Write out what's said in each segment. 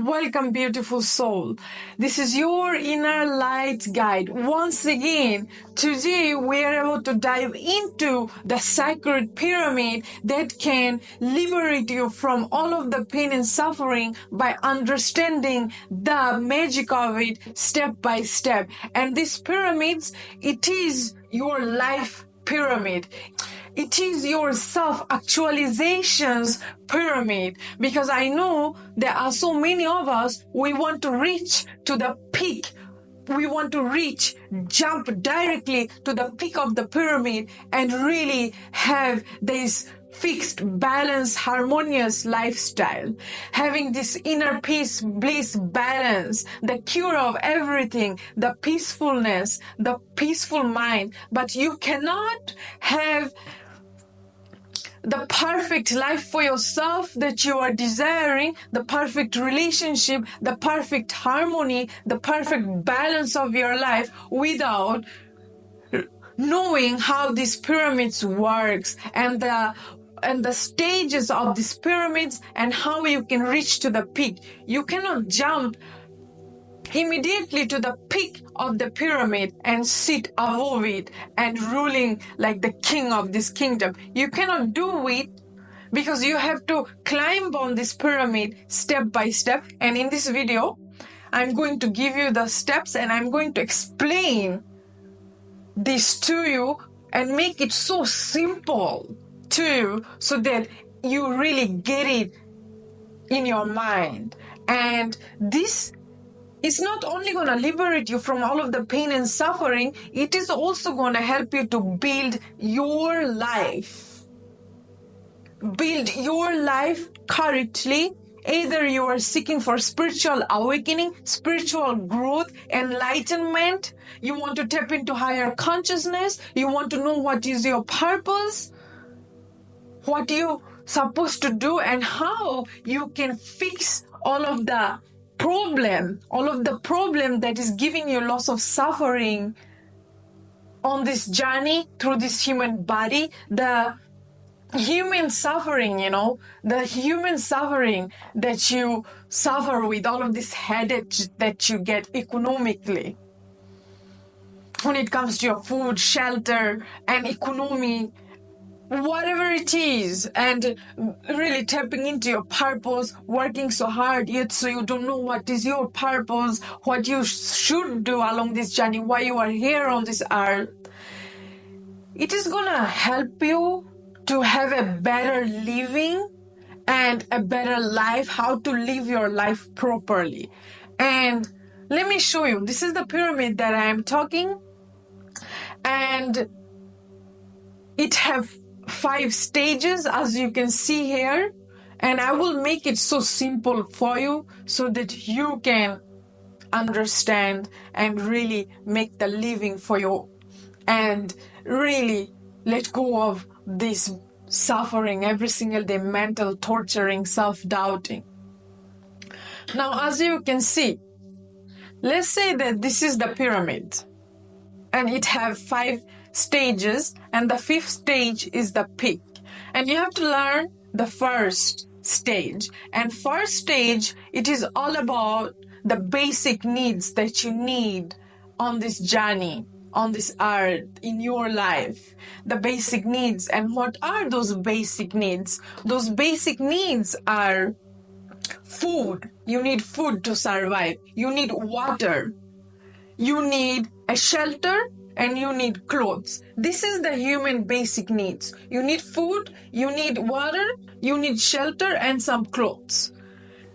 Welcome, beautiful soul. This is your inner light guide. Once again, today we are able to dive into the sacred pyramid that can liberate you from all of the pain and suffering by understanding the magic of it step by step. And these pyramids, it is your life pyramid. It is your self-actualization's pyramid, because I know there are so many of us, we want to reach to the peak. We want to jump directly to the peak of the pyramid and really have this fixed, balanced, harmonious lifestyle. Having this inner peace, bliss, balance, the cure of everything, the peacefulness, the peaceful mind. But you cannot have the perfect life for yourself that you are desiring, the perfect relationship, the perfect harmony, the perfect balance of your life without knowing how these pyramids works and the stages of these pyramids and how you can reach to the peak. You cannot jump immediately to the peak of the pyramid and sit above it and ruling like the king of this kingdom. You cannot do it because you have to climb on this pyramid step by step. And in this video, I'm going to give you the steps and I'm going to explain this to you and make it so simple to you so that you really get it in your mind. And this it's not only going to liberate you from all of the pain and suffering, it is also going to help you to build your life. Build your life correctly. Either you are seeking for spiritual awakening, spiritual growth, enlightenment. You want to tap into higher consciousness. You want to know what is your purpose, what you're supposed to do, and how you can fix all of the problem that is giving you lots of suffering on this journey through this human body, the human suffering, the human suffering that you suffer with all of this headache that you get economically when it comes to your food, shelter, and economy, whatever it is, and really tapping into your purpose, working so hard yet so you don't know what is your purpose, what you should do along this journey, why you are here on this earth. It is gonna help you to have a better living and a better life, how to live your life properly. And let me show you, this is the pyramid that I am talking, and it have 5 stages, as you can see here, and I will make it so simple for you so that you can understand and really make the living for you and really let go of this suffering every single day, mental torturing, self-doubting. Now, as you can see, let's say that this is the pyramid and it have 5 stages, and the 5th stage is the peak. And you have to learn the first stage. And first stage, it is all about the basic needs that you need on this journey, on this earth, in your life. The basic needs. And what are those basic needs? Those basic needs are food. You need food to survive. You need water. You need a shelter. And you need clothes. This is the human basic needs. You need food, you need water, you need shelter, and some clothes.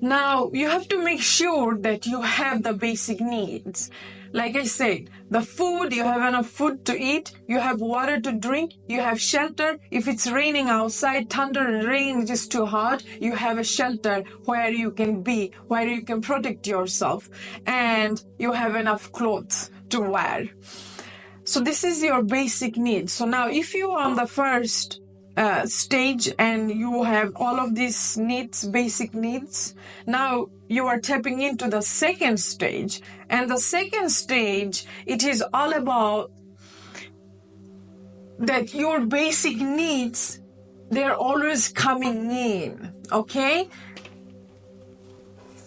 Now, you have to make sure that you have the basic needs. Like I said, the food, you have enough food to eat, you have water to drink, you have shelter. If it's raining outside, thunder and rain is just too hot, you have a shelter where you can be, where you can protect yourself. And you have enough clothes to wear. So this is your basic needs. So now if you are on the first stage and you have all of these needs, basic needs, now you are tapping into the second stage. And the second stage, it is all about that your basic needs, they're always coming in, okay?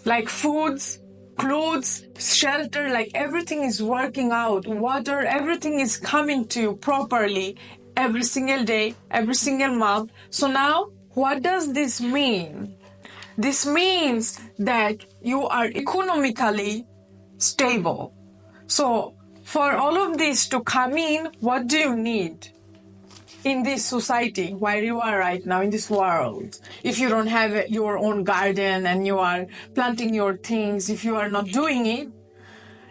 like foods, clothes, shelter, like everything is working out, water, everything is coming to you properly every single day, every single month. So now, what does this mean? This means that you are economically stable. So for all of this to come in, what do you need in this society where you are right now, in this world? If you don't have your own garden and you are planting your things, if you are not doing it,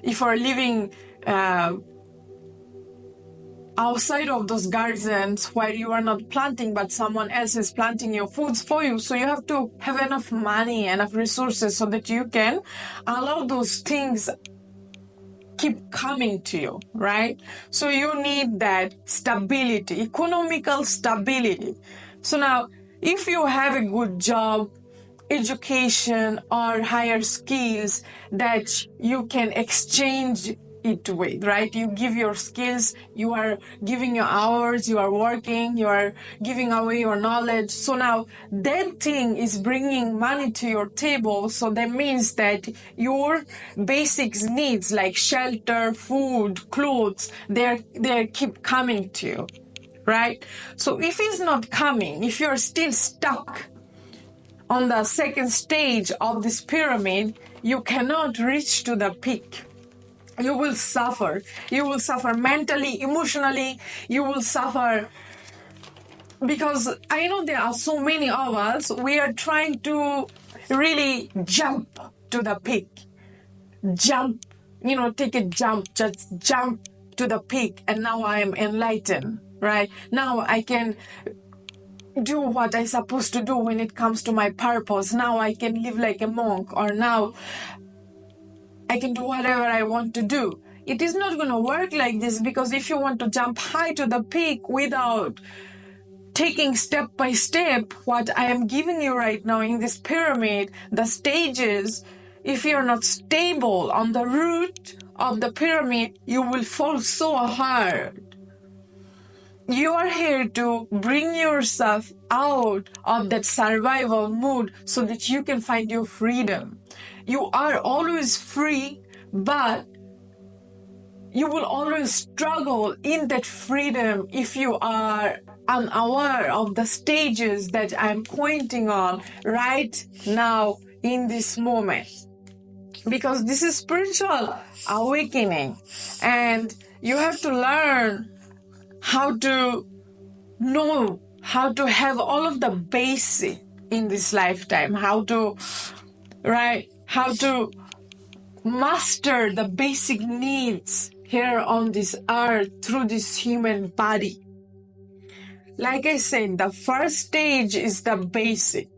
if you are living outside of those gardens where you are not planting but someone else is planting your foods for you, so you have to have enough money, enough resources so that you can allow those things keep coming to you, right? So you need that stability, economical stability. So now, if you have a good job, education, or higher skills that you can exchange it with, right? You give your skills, you are giving your hours, you are working, you are giving away your knowledge. So now that thing is bringing money to your table. So that means that your basic needs like shelter, food, clothes, they keep coming to you, right? So if it's not coming, if you're still stuck on the second stage of this pyramid, you cannot reach to the peak. You will suffer. You will suffer mentally, emotionally. You will suffer because I know there are so many of us. We are trying to really jump to the peak. Jump, take a jump, just jump to the peak. And now I am enlightened, right? Now I can do what I'm supposed to do when it comes to my purpose. Now I can live like a monk, or now I can do whatever I want to do. It is not going to work like this, because if you want to jump high to the peak without taking step by step what I am giving you right now in this pyramid, the stages, if you're not stable on the root of the pyramid, you will fall so hard. You are here to bring yourself out of that survival mood so that you can find your freedom. You are always free, but you will always struggle in that freedom if you are unaware of the stages that I'm pointing on right now in this moment. Because this is spiritual awakening, and you have to learn how to know, how to have all of the basic in this lifetime, how to master the basic needs here on this earth through this human body. Like I said, the first stage is the basic.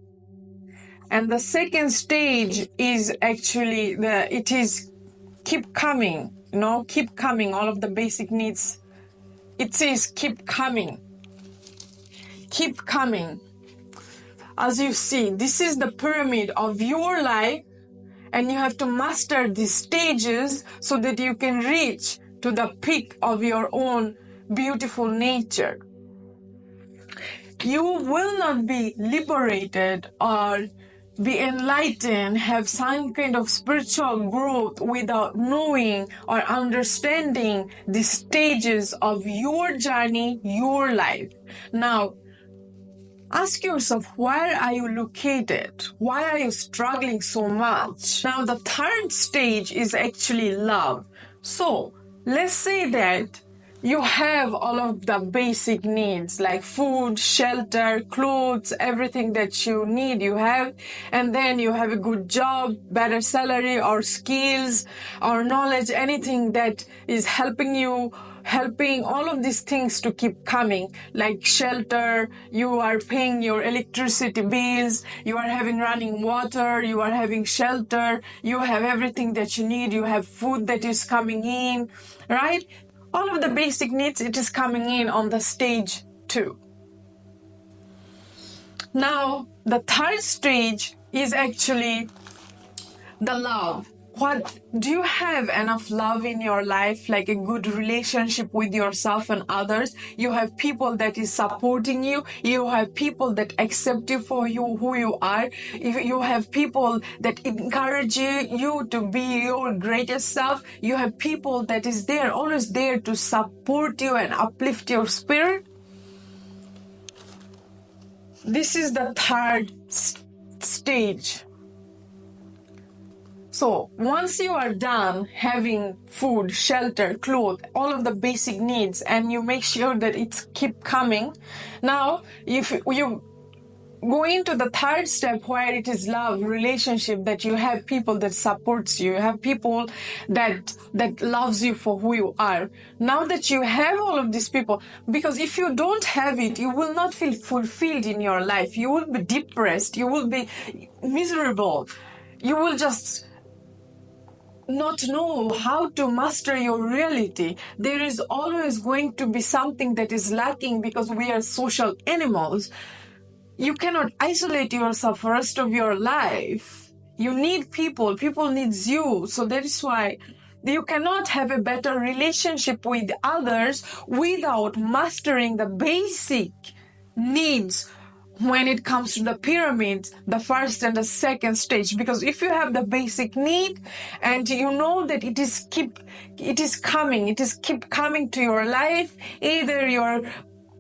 And the second stage is actually keep coming, keep coming, all of the basic needs. It says keep coming. Keep coming. As you see, this is the pyramid of your life, and you have to master these stages so that you can reach to the peak of your own beautiful nature. You will not be liberated or be enlightened, have some kind of spiritual growth without knowing or understanding the stages of your journey, your life. Now, ask yourself, where are you located? Why are you struggling so much? Now, the third stage is actually love. So, let's say that you have all of the basic needs like food, shelter, clothes, everything that you need, you have. And then you have a good job, better salary or skills or knowledge, anything that is helping all of these things to keep coming, like shelter, you are paying your electricity bills, you are having running water, you are having shelter, you have everything that you need, you have food that is coming in, right? All of the basic needs, it is coming in on the stage 2. Now, the third stage is actually the love. what do you have enough love in your life, like a good relationship with yourself and others? You have people that is supporting you. You have people that accept you for you, who you are. You have people that encourage you to be your greatest self. You have people that is there, always there to support you and uplift your spirit. This is the third stage. So once you are done having food, shelter, clothes, all of the basic needs, and you make sure that it's keep coming, now if you go into the third step where it is love, relationship, that you have people that supports you, you have people that loves you for who you are. Now that you have all of these people, because if you don't have it, you will not feel fulfilled in your life. You will be depressed. You will be miserable. You will just not know how to master your reality. There is always going to be something that is lacking because we are social animals. You cannot isolate yourself for the rest of your life. You need people. People needs you. So that is why you cannot have a better relationship with others without mastering the basic needs when it comes to the pyramid, the first and the second stage. Because if you have the basic need and you know that it is keep coming to your life, either you're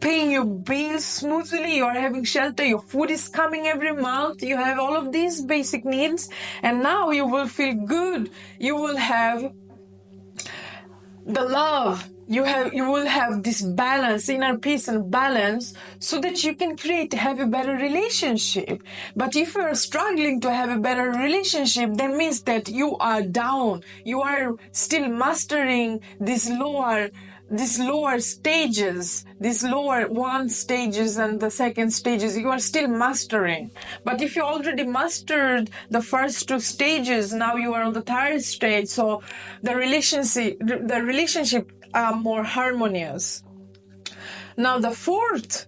paying your bills smoothly, you're having shelter, your food is coming every month, you have all of these basic needs, and now you will feel good. You will have the love. You will have this balance, inner peace and balance, so that you can have a better relationship. But if you are struggling to have a better relationship, that means that you are down. You are still mastering these lower stages, these lower one stages and the second stages. You are still mastering. But if you already mastered the first two stages, now you are on the third stage. So the relationship are more harmonious. Now the fourth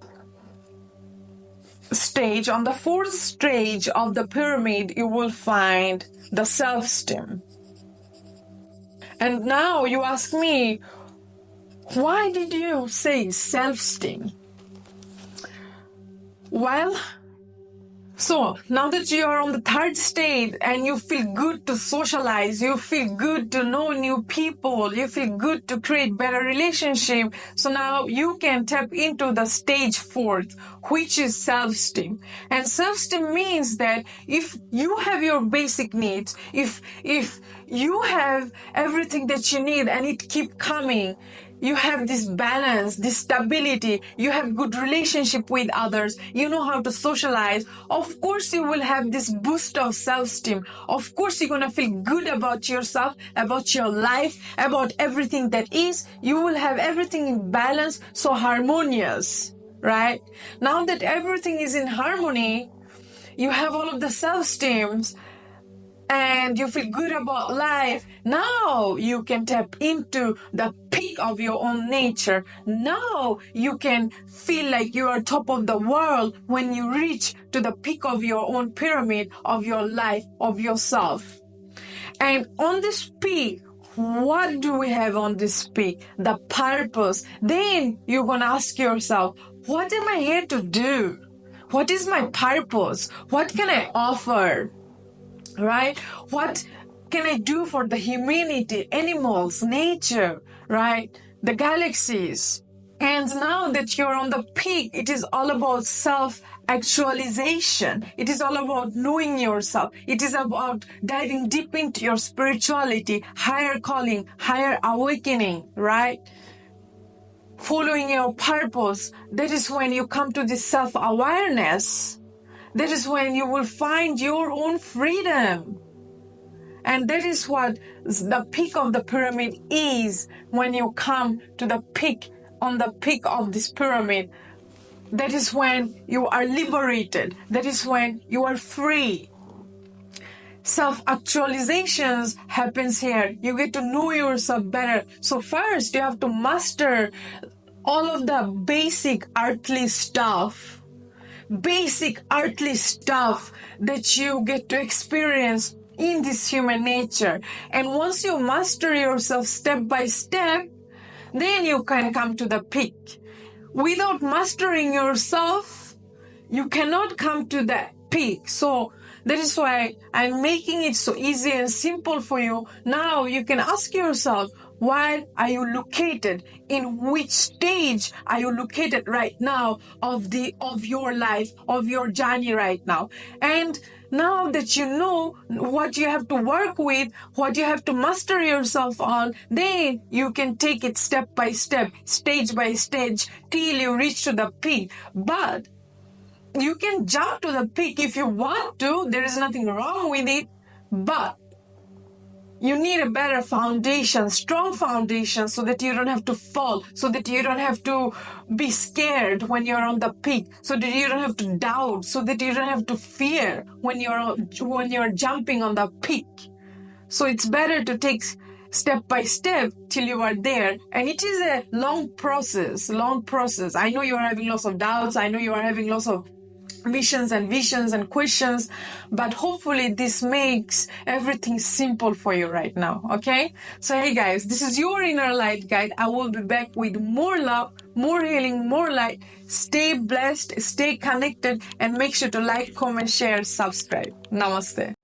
stage of the pyramid, you will find the self-esteem. And now you ask me, why did you say self-esteem? Well, so now that you are on the third stage and you feel good to socialize, you feel good to know new people, you feel good to create better relationship. So now you can tap into the stage fourth, which is self-esteem. And self-esteem means that if you have your basic needs, if you have everything that you need and it keep coming, you have this balance, this stability, you have good relationship with others, you know how to socialize, of course you will have this boost of self-esteem. Of course you're going to feel good about yourself, about your life, about everything that is. You will have everything in balance, so harmonious, right? Now that everything is in harmony, you have all of the self-esteems, and you feel good about life. Now you can tap into the peak of your own nature. Now you can feel like you are top of the world when you reach to the peak of your own pyramid of your life, of yourself. And on this peak, what do we have on this peak? The purpose. Then you're going to ask yourself, what am I here to do? What is my purpose? What can I offer? Right? What can I do for the humanity, animals, nature, right? The galaxies. And now that you're on the peak, it is all about self-actualization. It is all about knowing yourself. It is about diving deep into your spirituality, higher calling, higher awakening, right? Following your purpose. That is when you come to this self-awareness. That is when you will find your own freedom. And that is what the peak of the pyramid is. When you come to the peak, on the peak of this pyramid, that is when you are liberated. That is when you are free. Self-actualizations happens here. You get to know yourself better. So first, you have to master all of the basic earthly stuff that you get to experience in this human nature. And once you master yourself step by step, then you can come to the peak. Without mastering yourself, you cannot come to that peak. So that is why I'm making it so easy and simple for you. Now you can ask yourself, where are you located? In which stage are you located right now of your life, of your journey right now? And now that you know what you have to work with, what you have to master yourself on, then you can take it step by step, stage by stage, till you reach to the peak. But you can jump to the peak if you want to. There is nothing wrong with it. But you need a better foundation, strong foundation, so that you don't have to fall, so that you don't have to be scared when you're on the peak, so that you don't have to doubt, so that you don't have to fear when you're jumping on the peak. So it's better to take step by step till you are there. And it is a long process. I know you are having lots of doubts. I know you are having lots of visions and questions, but hopefully this makes everything simple for you right now. Okay, so hey guys, this is your inner light guide. I will be back with more love, more healing, more light. Stay blessed, stay connected, and make sure to like, comment, share, subscribe. Namaste.